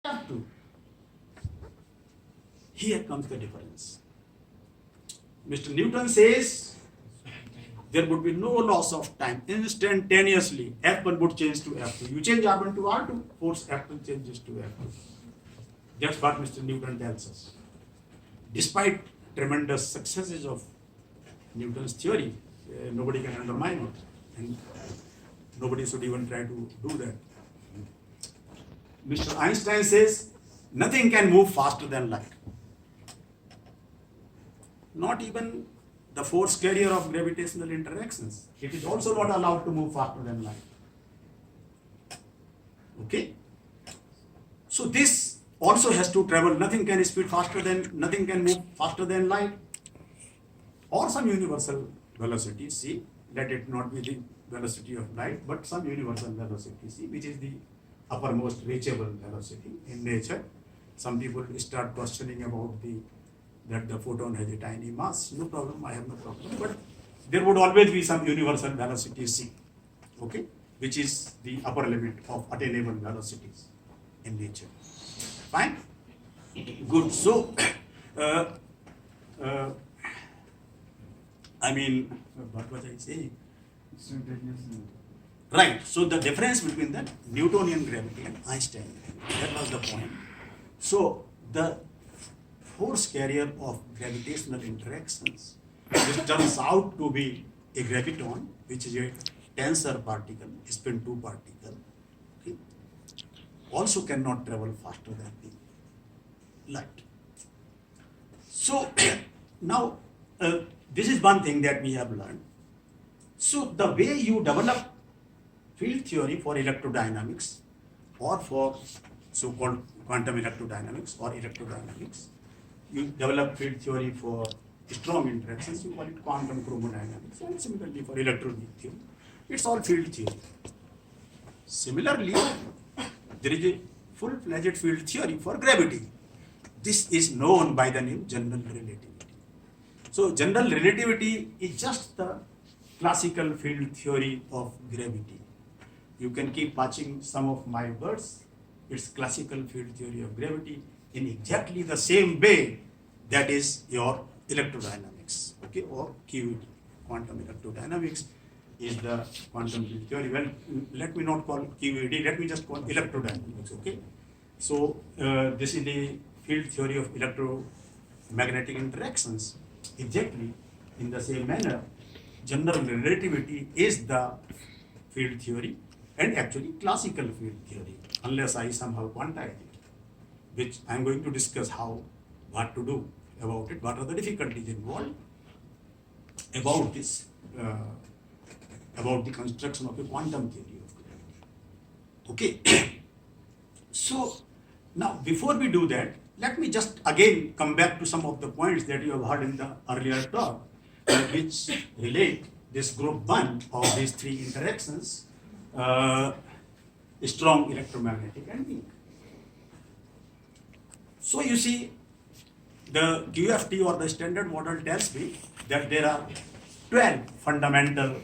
F2. Here comes the difference. Mr. Newton says there would be no loss of time. Instantaneously, F1 would change to F2. You change R1 to R2, force F2 changes to F2. That's what Mr. Newton tells us. Despite tremendous successes of Newton's theory, nobody can undermine it. And nobody should even try to do that. Mr. Einstein says nothing can move faster than light. Not even the force carrier of gravitational interactions. It is also not allowed to move faster than light. Okay? So this also has to travel. Nothing can move faster than light. Or some universal velocity, c. Let it not be the velocity of light, but some universal velocity, c, which is the uppermost reachable velocity in nature. Some people start questioning about that the photon has a tiny mass. No problem, I have no problem. But there would always be some universal velocity c, okay, which is the upper limit of attainable velocities in nature. Fine? Good. So, what was I saying? Right. So the difference between the Newtonian gravity and Einstein gravity, that was the point. So the force carrier of gravitational interactions, which turns out to be a graviton, which is a tensor particle, spin 2 particle, okay, also cannot travel faster than the light. So now this is one thing that we have learned. So the way you develop field theory for electrodynamics or for so-called quantum electrodynamics or electrodynamics, you develop field theory for strong interactions, you call it quantum chromodynamics, and similarly for electronic theory, it's all field theory. Similarly, there is a full-fledged field theory for gravity. This is known by the name general relativity. So general relativity is just the classical field theory of gravity. You can keep watching some of my words. It's classical field theory of gravity in exactly the same way that is your electrodynamics, okay, or QED, quantum electrodynamics is the quantum field theory. Well, let me not call QED, let me just call electrodynamics, okay. So this is the field theory of electromagnetic interactions. Exactly in the same manner, general relativity is the field theory and actually classical field theory, unless I somehow quantize it, which I am going to discuss what to do about it, what are the difficulties involved about this, about the construction of a quantum theory of gravity. Okay. So now before we do that, let me just again come back to some of the points that you have heard in the earlier talk, which relate this group 1 of these 3 interactions, strong electromagnetic and weak. So you see, the QFT or the standard model tells me that there are 12 fundamental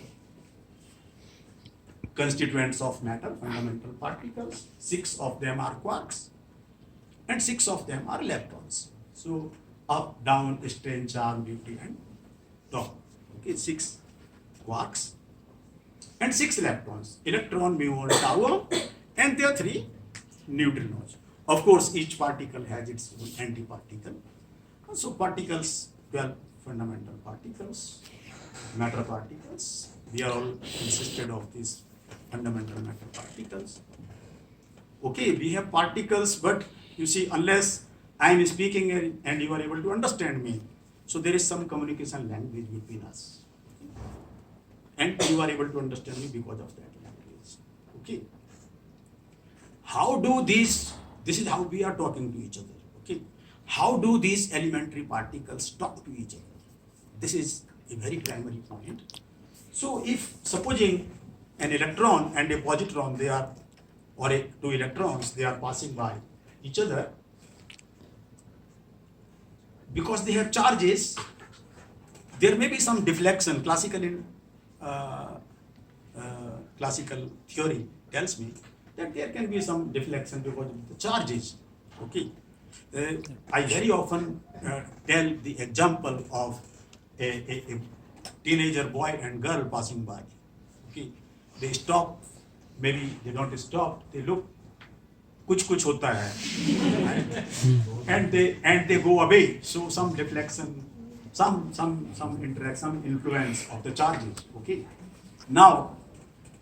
constituents of matter, fundamental particles. 6 of them are quarks and 6 of them are electrons. So up, down, strain, charm, duty and torque. Okay, 6 quarks and 6 electrons. Electron, muon, tau, and there are 3 neutrinos. Of course, each particle has its own antiparticle. So particles, 12 fundamental particles, matter particles. We are all consisted of these fundamental matter particles. Okay, we have particles, but you see, unless I am speaking and you are able to understand me, so there is some communication language between us. And you are able to understand me because of that language. Okay. How do this is how we are talking to each other. Okay. How do these elementary particles talk to each other? This is a very primary point. So if supposing an electron and a positron, two electrons, they are passing by each other, because they have charges, there may be some deflection. Classical theory tells me that there can be some deflection because of the charges Okay. I very often tell the example of a teenager boy and girl passing by. Okay. They stop, maybe they don't stop, they look, कुछ होता है, and they go away. So some deflection, some interaction, some influence of the charges. Okay. Now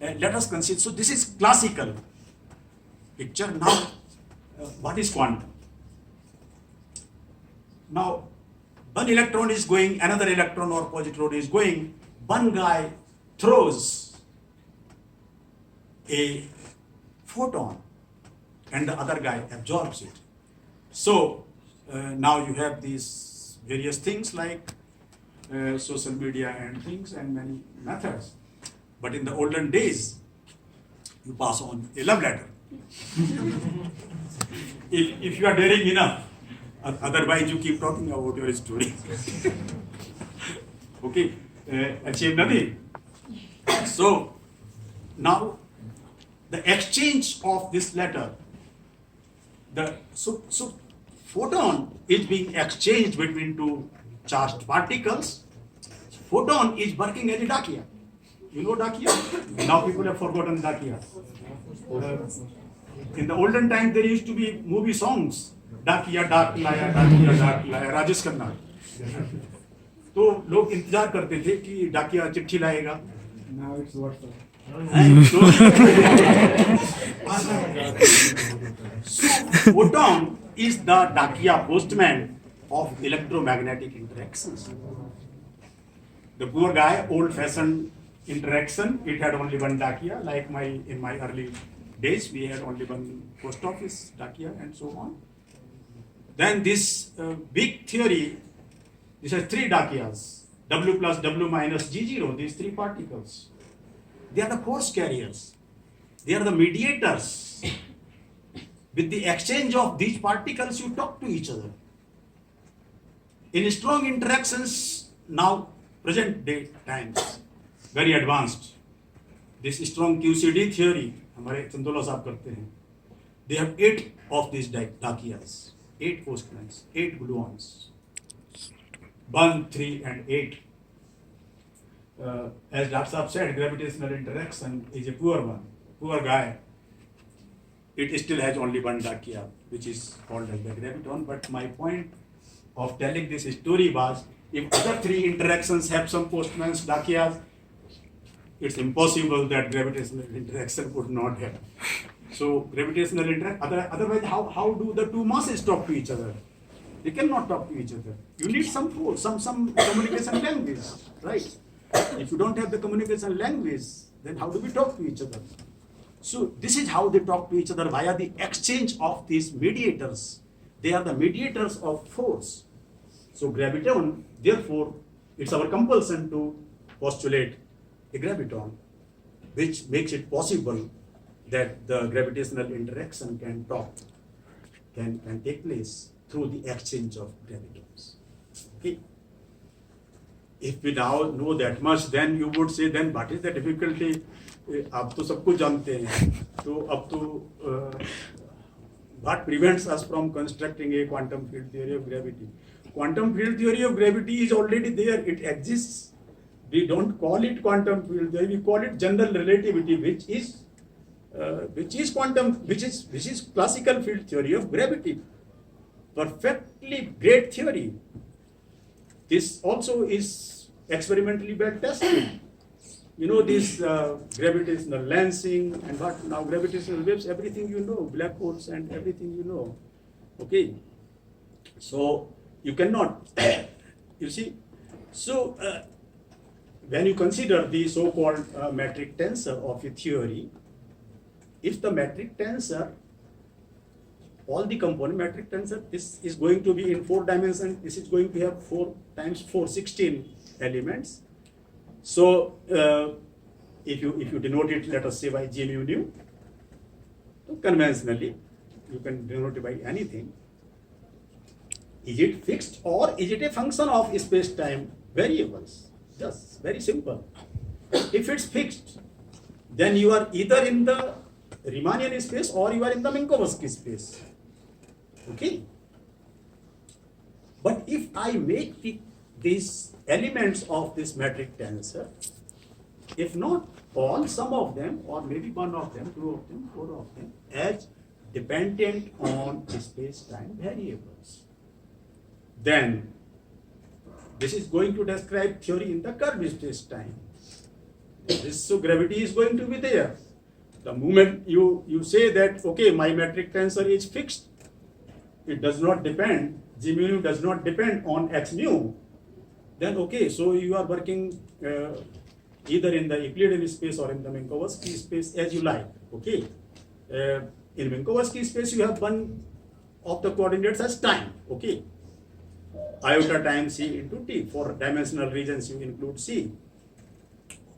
let us consider. So this is classical picture. Now what is quantum? Now one electron is going, another electron or positron is going. One guy throws a photon, and the other guy absorbs it. So now you have these various things like social media and things and many methods. But in the olden days, you pass on a love letter. if you are daring enough, otherwise you keep talking about your story. Okay, achieve nothing. So now the exchange of this letter, so photon is being exchanged between two charged particles. Photon is working as a dakia. You know dakia? Now people have forgotten dakia. In the olden times there used to be movie songs. Dakia डाक लाया राजेश खन्ना. तो लोग इंतजार करते थे कि डाकिया चिट्ठी लाएगा. Now it's WhatsApp. So photon is the dakia postman of electromagnetic interactions. The poor guy, old-fashioned interaction, it had only one dakia. Like in my early days, we had only one post office dakia and so on. Then this big theory, this has three dakias, W plus W minus G0, these three particles. They are the force carriers. They are the mediators. With the exchange of these particles, you talk to each other. In strong interactions, now present day times, very advanced. This strong QCD theory, हमारे चंदोला साहब करते हैं. They have 8 of these dakiyas, 8 postmans, 8 gluons. 1, 3, and 8. As Dr. Saab said, gravitational interaction is a poor one. Poor guy. It still has only one dakia, which is called as the graviton. But my point of telling this story was, if other 3 interactions have some postman's dakiyas, it's impossible that gravitational interaction would not have. So gravitational interaction, otherwise how do the two masses talk to each other? They cannot talk to each other. You need some force, some communication language, right? If you don't have the communication language, then how do we talk to each other? So this is how they talk to each other, via the exchange of these mediators. They are the mediators of force. So graviton, therefore, it's our compulsion to postulate a graviton, which makes it possible that the gravitational interaction can take place through the exchange of gravitons. Okay. If we now know that much, then you would say, then what is the difficulty? अब तो सब कुछ जानते हैं, तो अब तो what prevents us from constructing a quantum field theory of gravity? Quantum field theory of gravity is already there. It exists. We don't call it quantum field theory. We call it general relativity, which is quantum, which is classical field theory of gravity. Perfectly great theory. This also is experimentally well tested. You know, this gravitational lensing and what now, gravitational waves, everything you know, black holes and everything you know. Okay. So you cannot, you see. So when you consider the so-called metric tensor of a theory, if the metric tensor, all the component metric tensor, this is going to be in 4 dimensions. This is going to have 4 times 4, 16 elements. So if you denote it, let us say by G mu nu, so conventionally you can denote it by anything. Is it fixed or is it a function of space-time variables? Just very simple. If it's fixed, then you are either in the Riemannian space or you are in the Minkowski space. Okay. But if I make these elements of this metric tensor, if not all, some of them, or maybe one of them, two of them, four of them, as dependent on space-time variables, then this is going to describe theory in the curved space-time. So gravity is going to be there. The moment you say that, okay, my metric tensor is fixed, it does not depend, G mu does not depend on H mu, then okay, so you are working either in the Euclidean space or in the Minkowski space as you like, okay. In Minkowski space, you have one of the coordinates as time, okay. Iota times c into t. For dimensional regions, you include c,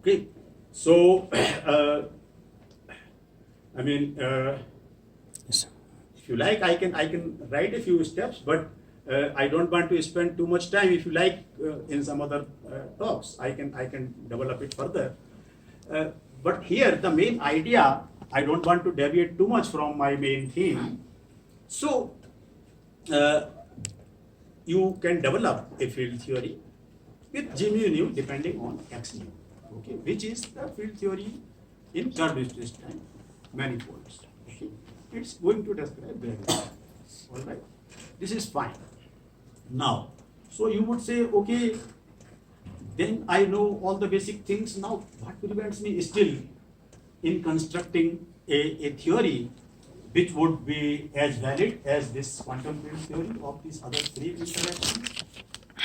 okay. So, I mean, Yes. if you like, I can write a few steps, but I don't want to spend too much time. If you like, in some other talks, I can develop it further. But here, the main idea, I don't want to deviate too much from my main theme. So, you can develop a field theory with G mu nu depending on X mu, okay, which is the field theory in curved space-time manifolds. Okay, it's going to describe gravity. All right, this is fine. Now, so you would say, okay, then I know all the basic things. Now, what prevents me still in constructing a theory which would be as valid as this quantum field theory of these other three interactions?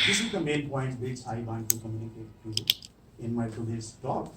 This is the main point which I want to communicate to you in my today's talk.